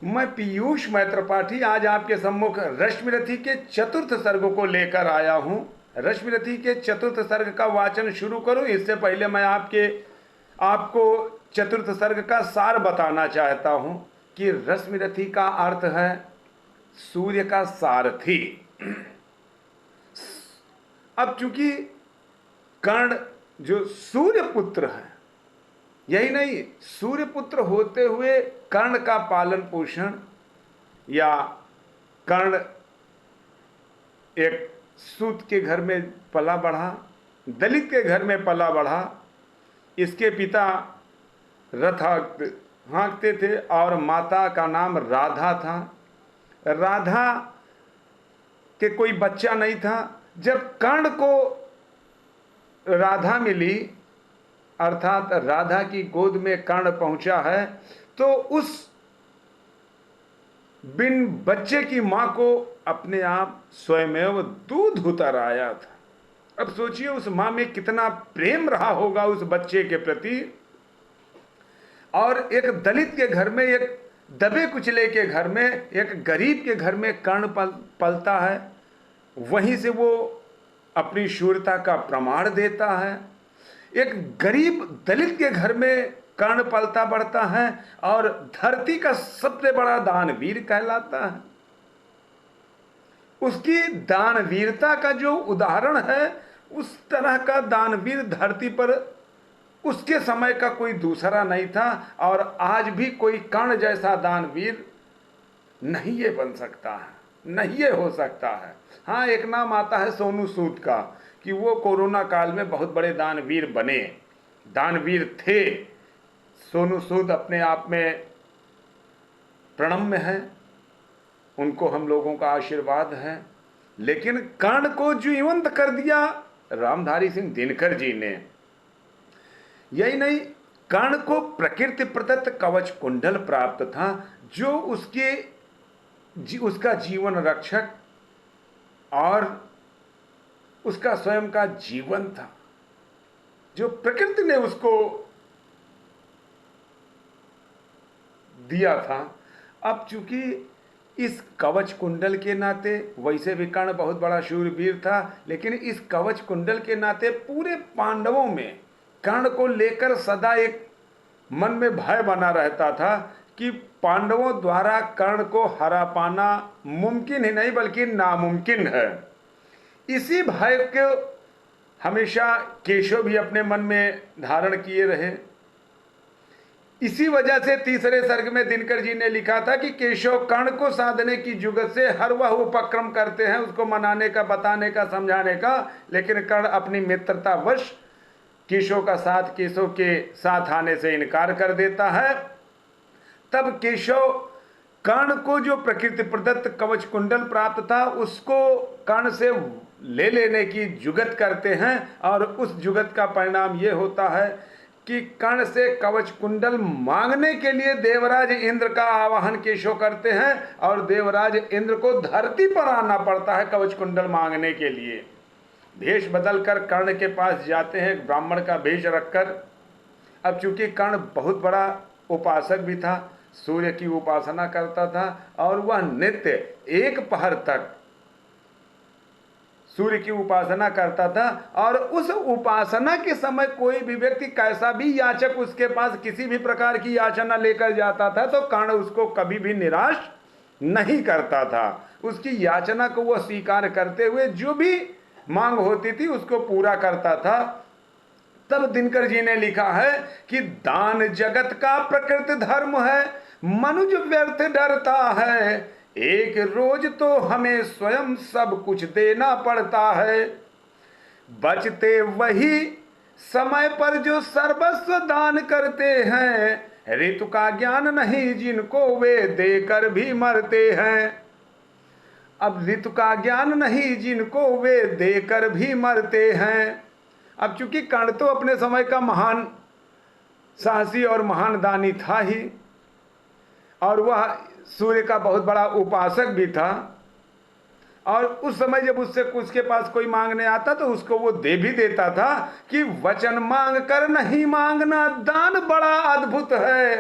मैं पीयूष मैत्रपाठी आज आपके सम्मुख रश्मिरथी के चतुर्थ सर्ग को लेकर आया हूँ। रश्मिरथी के चतुर्थ सर्ग का वाचन शुरू करूँ इससे पहले मैं आपको चतुर्थ सर्ग का सार बताना चाहता हूँ कि रश्मिरथी का अर्थ है सूर्य का सारथी। अब चूंकि कर्ण जो सूर्य पुत्र है, यही नहीं, सूर्य पुत्र होते हुए कर्ण का पालन पोषण या कर्ण एक सूत के घर में पला बढ़ा, दलित के घर में पला बढ़ा। इसके पिता रथ हाँकते थे और माता का नाम राधा था। राधा के कोई बच्चा नहीं था। जब कर्ण को राधा मिली, अर्थात राधा की गोद में कर्ण पहुंचा है, तो उस बिन बच्चे की मां को अपने आप स्वयमेव दूध उतर आया था। अब सोचिए उस मां में कितना प्रेम रहा होगा उस बच्चे के प्रति। और एक दलित के घर में, एक दबे कुचले के घर में, एक गरीब के घर में कर्ण पलता है। वहीं से वो अपनी शूरता का प्रमाण देता है। एक गरीब दलित के घर में कर्ण पलता बढ़ता है और धरती का सबसे बड़ा दानवीर कहलाता है। उसकी दानवीरता का जो उदाहरण है, उस तरह का दानवीर धरती पर उसके समय का कोई दूसरा नहीं था और आज भी कोई कर्ण जैसा दानवीर नहीं ये बन सकता है, नहीं ये हो सकता है। हाँ, एक नाम आता है सोनू सूद का कि वो कोरोना काल में बहुत बड़े दानवीर बने, दानवीर थे। सोनू सूद अपने आप में प्रणम्य है, उनको हम लोगों का आशीर्वाद है। लेकिन कर्ण को जीवंत कर दिया रामधारी सिंह दिनकर जी ने। यही नहीं, कर्ण को प्रकृति प्रदत्त कवच कुंडल प्राप्त था जो उसका जीवन रक्षक और उसका स्वयं का जीवन था, जो प्रकृति ने उसको दिया था। अब चूंकि इस कवच कुंडल के नाते, वैसे भी कर्ण बहुत बड़ा शूरवीर था, लेकिन इस कवच कुंडल के नाते पूरे पांडवों में कर्ण को लेकर सदा एक मन में भय बना रहता था कि पांडवों द्वारा कर्ण को हरा पाना मुमकिन ही नहीं बल्कि नामुमकिन है। इसी भय को हमेशा केशव भी अपने मन में धारण किए रहे। इसी वजह से तीसरे सर्ग में दिनकर जी ने लिखा था कि केशव कर्ण को साधने की जुगत से हर वह उपक्रम करते हैं, उसको मनाने का, बताने का, समझाने का, लेकिन कर्ण अपनी मित्रतावश केशव के साथ आने से इनकार कर देता है। तब केशव कर्ण को जो प्रकृति प्रदत्त कवच कुंडल प्राप्त था उसको कर्ण से ले लेने की जुगत करते हैं और उस जुगत का परिणाम ये होता है कि कर्ण से कवच कुंडल मांगने के लिए देवराज इंद्र का आवाहन केशव करते हैं और देवराज इंद्र को धरती पर आना पड़ता है कवच कुंडल मांगने के लिए। भेष बदलकर कर्ण के पास जाते हैं, ब्राह्मण का भेष रखकर। अब चूंकि कर्ण बहुत बड़ा उपासक भी था, सूर्य की उपासना करता था और वह नित्य एक पहर तक सूर्य की उपासना करता था। और उस उपासना के समय कोई भी व्यक्ति, कैसा भी याचक उसके पास किसी भी प्रकार की याचना लेकर जाता था तो कर्ण उसको कभी भी निराश नहीं करता था। उसकी याचना को वह स्वीकार करते हुए जो भी मांग होती थी उसको पूरा करता था। तब दिनकर जी ने लिखा है कि दान जगत का प्रकृति धर्म है, मनुज व्यर्थ डरता है, एक रोज तो हमें स्वयं सब कुछ देना पड़ता है। बचते वही समय पर जो सर्वस्व दान करते हैं, ऋतु का ज्ञान नहीं जिनको वे देकर भी मरते हैं। अब ऋतु का ज्ञान नहीं जिनको वे देकर भी मरते हैं। अब चूंकि कर्ण तो अपने समय का महान साहसी और महान दानी था ही, और वह सूर्य का बहुत बड़ा उपासक भी था, और उस समय जब उसके पास कोई मांगने आता तो उसको वो दे भी देता था कि वचन मांग कर नहीं मांगना दान बड़ा अद्भुत है,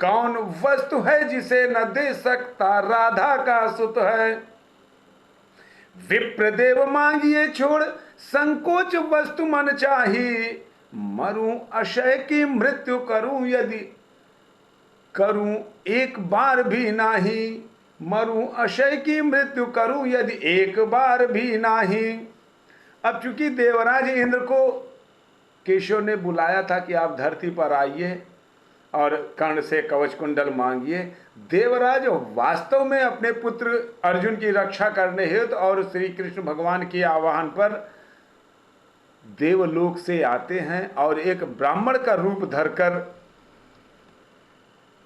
कौन वस्तु है जिसे न दे सकता राधा का सुत है। विप्रदेव मांगिए छोड़ संकोच वस्तु मन चाही, मरूं अशय की मृत्यु करूं यदि करूं एक बार भी नाही, मरूं अशय की मृत्यु करूं यदि एक बार भी नाही। अब चूंकि देवराज इंद्र को केशव ने बुलाया था कि आप धरती पर आइए और कर्ण से कवच कुंडल मांगिए, देवराज वास्तव में अपने पुत्र अर्जुन की रक्षा करने हेतु और श्री कृष्ण भगवान के आह्वान पर देवलोक से आते हैं और एक ब्राह्मण का रूप धरकर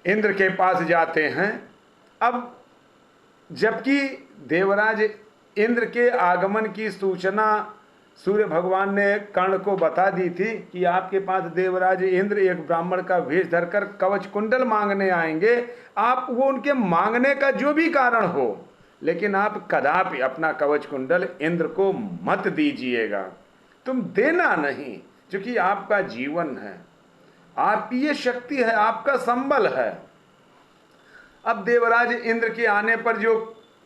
इंद्र के पास जाते हैं। अब जबकि देवराज इंद्र के आगमन की सूचना सूर्य भगवान ने कर्ण को बता दी थी कि आपके पास देवराज इंद्र एक ब्राह्मण का वेश धरकर कवच कुंडल मांगने आएंगे, आप वो उनके मांगने का जो भी कारण हो, लेकिन आप कदापि अपना कवच कुंडल इंद्र को मत दीजिएगा, तुम देना नहीं, क्योंकि आपका जीवन है, आपकी ये शक्ति है, आपका संबल है। अब देवराज इंद्र के आने पर जो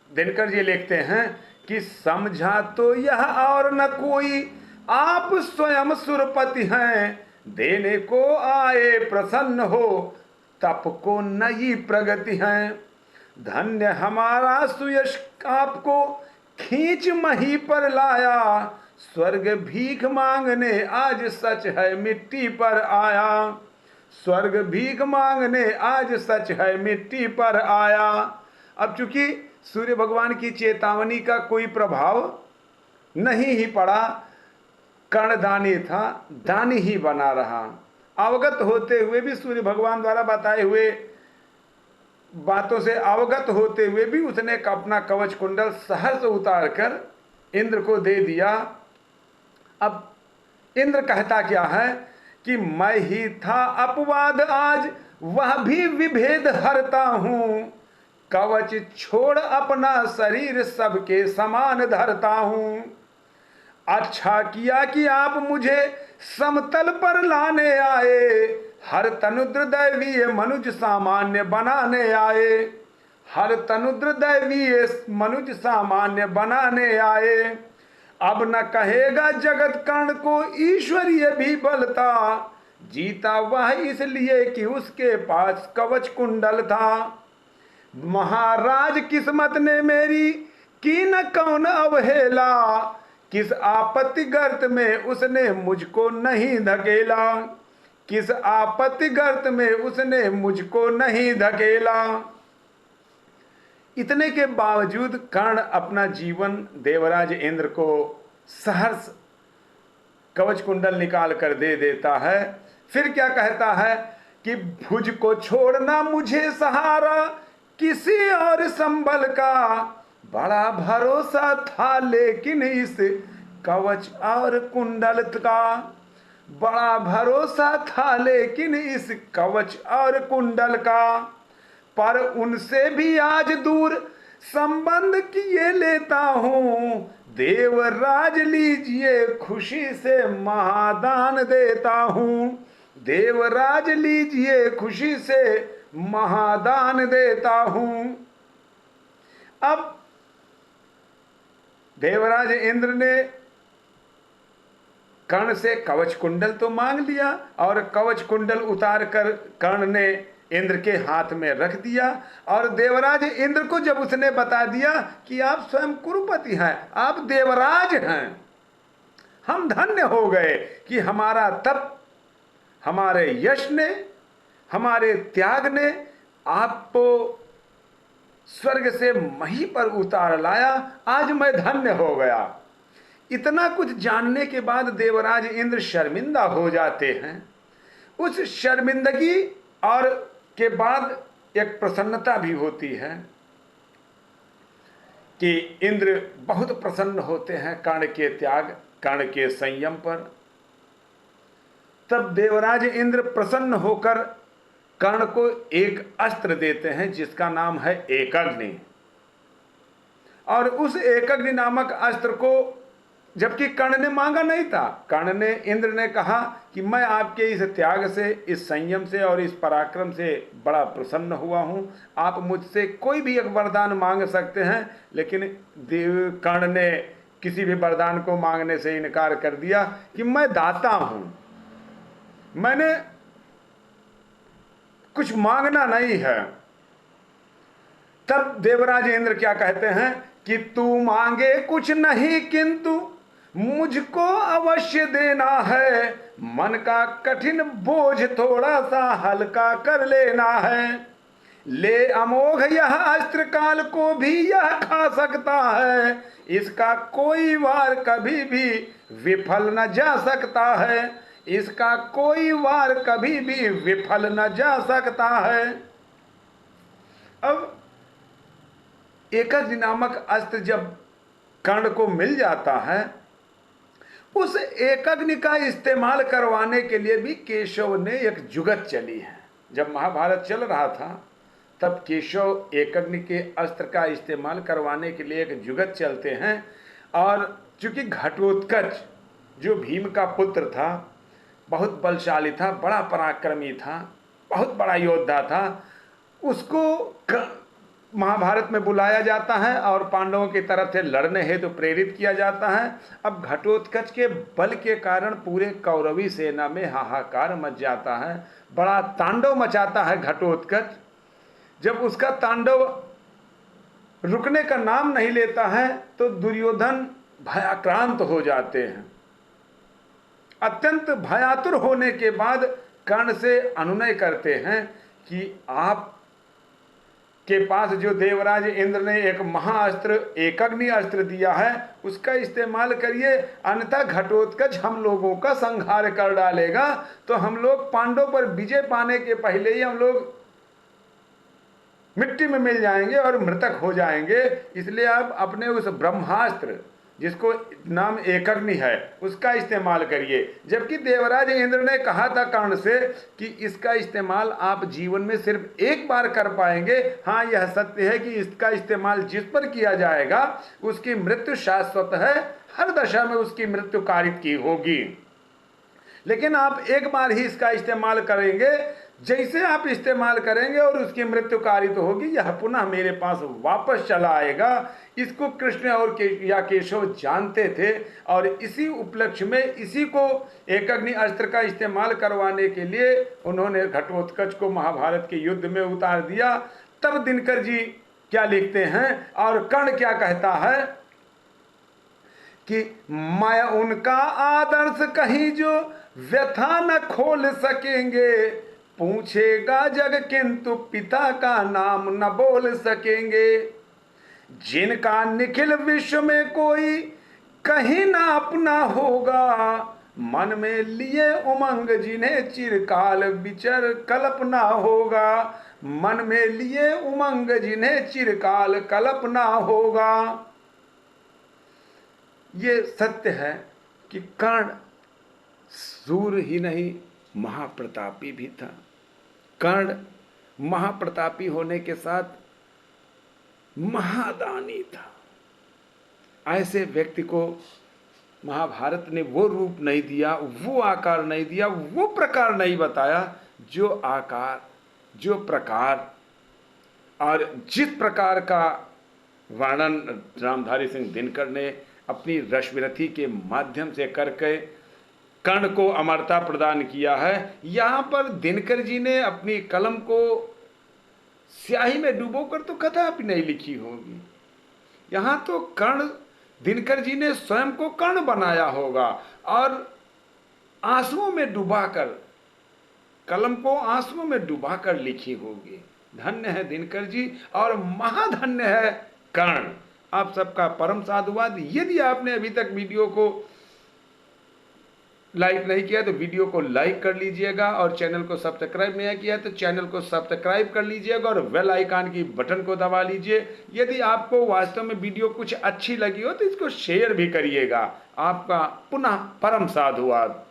दिनकर जी लिखते हैं कि समझा तो यह और न कोई, आप स्वयं सुरपति हैं, देने को आए प्रसन्न हो, तप को नई प्रगति है। धन्य हमारा सुयश आपको खींच मही पर लाया, स्वर्ग भीख मांगने आज सच है मिट्टी पर आया, स्वर्ग भीख मांगने आज सच है मिट्टी पर आया। अब चूंकि सूर्य भगवान की चेतावनी का कोई प्रभाव नहीं ही पड़ा, कर्ण दानी था, दानी ही बना रहा। अवगत होते हुए भी, सूर्य भगवान द्वारा बताए हुए बातों से अवगत होते हुए भी उसने अपना कवच कुंडल सहर्ष उतार कर इंद्र को दे दिया। अब इंद्र कहता क्या है कि मैं ही था अपवाद आज, वह भी विभेद हरता हूं, कवच छोड़ अपना शरीर सबके समान धरता हूं। अच्छा किया कि आप मुझे समतल पर लाने आए, हर तनुद्र दैवीय मनुज सामान्य बनाने आए, हर तनुद्र दैवीय मनुज सामान्य बनाने आए। अब न कहेगा जगत कर्ण को ईश्वरीय भी बलता, जीता वह इसलिए कि उसके पास कवच कुंडल था। महाराज किस्मत ने मेरी की न कौन अवहेला, किस आपत्ति गर्त में उसने मुझको नहीं धकेला, किस आपत्ति गर्त में उसने मुझको नहीं धकेला। इतने के बावजूद कर्ण अपना जीवन देवराज इंद्र को सहर्ष कवच कुंडल निकाल कर दे देता है। फिर क्या कहता है कि भुज को छोड़ना मुझे सहारा, किसी और संबल का बड़ा भरोसा था, लेकिन इस कवच और कुंडल का बड़ा भरोसा था, लेकिन इस कवच और कुंडल का। पर उनसे भी आज दूर संबंध किए लेता हूं, देवराज लीजिए खुशी से महादान देता हूं, देवराज लीजिए खुशी से महादान देता हूं। अब देवराज इंद्र ने कर्ण से कवच कुंडल तो मांग लिया और कवच कुंडल उतार कर कर्ण ने इंद्र के हाथ में रख दिया। और देवराज इंद्र को जब उसने बता दिया कि आप स्वयं कुरुपति हैं, आप देवराज हैं, हम धन्य हो गए कि हमारा तप, हमारे यश ने, हमारे त्याग ने आपको स्वर्ग से मही पर उतार लाया, आज मैं धन्य हो गया। इतना कुछ जानने के बाद देवराज इंद्र शर्मिंदा हो जाते हैं। उस शर्मिंदगी और के बाद एक प्रसन्नता भी होती है कि इंद्र बहुत प्रसन्न होते हैं कर्ण के त्याग, कर्ण के संयम पर। तब देवराज इंद्र प्रसन्न होकर कर्ण को एक अस्त्र देते हैं जिसका नाम है एकग्नि। और उस एकग्नि नामक अस्त्र को जबकि कर्ण ने मांगा नहीं था। कर्ण ने, इंद्र ने कहा कि मैं आपके इस त्याग से, इस संयम से और इस पराक्रम से बड़ा प्रसन्न हुआ हूं, आप मुझसे कोई भी एक वरदान मांग सकते हैं। लेकिन देव कर्ण ने किसी भी वरदान को मांगने से इनकार कर दिया कि मैं दाता हूं, मैंने कुछ मांगना नहीं है। तब देवराज इंद्र क्या कहते हैं कि तू मांगे कुछ नहीं, किंतु मुझको अवश्य देना है, मन का कठिन बोझ थोड़ा सा हल्का कर लेना है। ले अमोघ यह अस्त्र, काल को भी यह खा सकता है, इसका कोई वार कभी भी विफल न जा सकता है, इसका कोई वार कभी भी विफल न जा सकता है। अब एकज नामक अस्त्र जब कर्ण को मिल जाता है, उस एकग्नि का इस्तेमाल करवाने के लिए भी केशव ने एक जुगत चली है। जब महाभारत चल रहा था तब केशव एकग्नि के अस्त्र का इस्तेमाल करवाने के लिए एक जुगत चलते हैं। और चूंकि घटोत्कच जो भीम का पुत्र था, बहुत बलशाली था, बड़ा पराक्रमी था, बहुत बड़ा योद्धा था, उसको महाभारत में बुलाया जाता है और पांडवों की तरफ से लड़ने हेतु तो प्रेरित किया जाता है। अब घटोत्कच के बल के कारण पूरे कौरवी सेना में हाहाकार मच जाता है, बड़ा तांडव मचाता है घटोत्कच। जब उसका तांडव रुकने का नाम नहीं लेता है तो दुर्योधन भयाक्रांत हो जाते हैं। अत्यंत भयातुर होने के बाद कर्ण से अनुनय करते हैं कि आप के पास जो देवराज इंद्र ने एक महाअस्त्र, एकग्नि अस्त्र दिया है, उसका इस्तेमाल करिए, अन्यथा घटोत्कच हम लोगों का संहार कर डालेगा, तो हम लोग पांडव पर विजय पाने के पहले ही हम लोग मिट्टी में मिल जाएंगे और मृतक हो जाएंगे। इसलिए आप अपने उस ब्रह्मास्त्र, जिसको नाम एकग्नि है, उसका इस्तेमाल करिए। जबकि देवराज इंद्र ने कहा था कर्ण से कि इसका इस्तेमाल आप जीवन में सिर्फ एक बार कर पाएंगे। हाँ, यह सत्य है कि इसका इस्तेमाल जिस पर किया जाएगा उसकी मृत्यु शाश्वत है, हर दशा में उसकी मृत्यु कारित की होगी। लेकिन आप एक बार ही इसका इस्तेमाल करेंगे, जैसे आप इस्तेमाल करेंगे और उसकी मृत्यु कारित होगी, यह पुनः मेरे पास वापस चला आएगा। इसको कृष्ण और केशव जानते थे और इसी उपलक्ष्य में इसी को एकग्नि अस्त्र का इस्तेमाल करवाने के लिए उन्होंने घटोत्कच को महाभारत के युद्ध में उतार दिया। तब दिनकर जी क्या लिखते हैं और कर्ण क्या कहता है कि मैं उनका आदर्श कहीं जो व्यथा न खोल सकेंगे, पूछेगा जग किंतु पिता का नाम न बोल सकेंगे, जिनका निखिल विश्व में कोई कहीं ना अपना होगा, मन में लिए उमंग जिन्हें चिरकाल विचर कल्पना होगा, मन में लिए उमंग जिन्हें चिरकाल कल्पना होगा। ये सत्य है कि कर्ण सूर ही नहीं महाप्रतापी भी था। कर्ण महाप्रतापी होने के साथ महादानी था। ऐसे व्यक्ति को महाभारत ने वो रूप नहीं दिया, वो आकार नहीं दिया, वो प्रकार नहीं बताया जो आकार, जो प्रकार और जिस प्रकार का वर्णन रामधारी सिंह दिनकर ने अपनी रश्मिरथी के माध्यम से करके कर्ण को अमरता प्रदान किया है। यहाँ पर दिनकर जी ने अपनी कलम को स्याही में डुबोकर तो कथा भी नहीं लिखी होगी। यहाँ तो कर्ण, दिनकर जी ने स्वयं को कर्ण बनाया होगा और आंसुओं में डुबाकर, कलम को आंसुओं में डुबाकर लिखी होगी। धन्य है दिनकर जी और महाधन्य है कर्ण। आप सबका परम साधुवाद। यदि आपने अभी तक वीडियो को लाइक नहीं किया तो वीडियो को लाइक कर लीजिएगा और चैनल को सब्सक्राइब नहीं किया तो चैनल को सब्सक्राइब कर लीजिएगा और बेल आइकन की बटन को दबा लीजिए। यदि आपको वास्तव में वीडियो कुछ अच्छी लगी हो तो इसको शेयर भी करिएगा। आपका पुनः परम साधुवाद।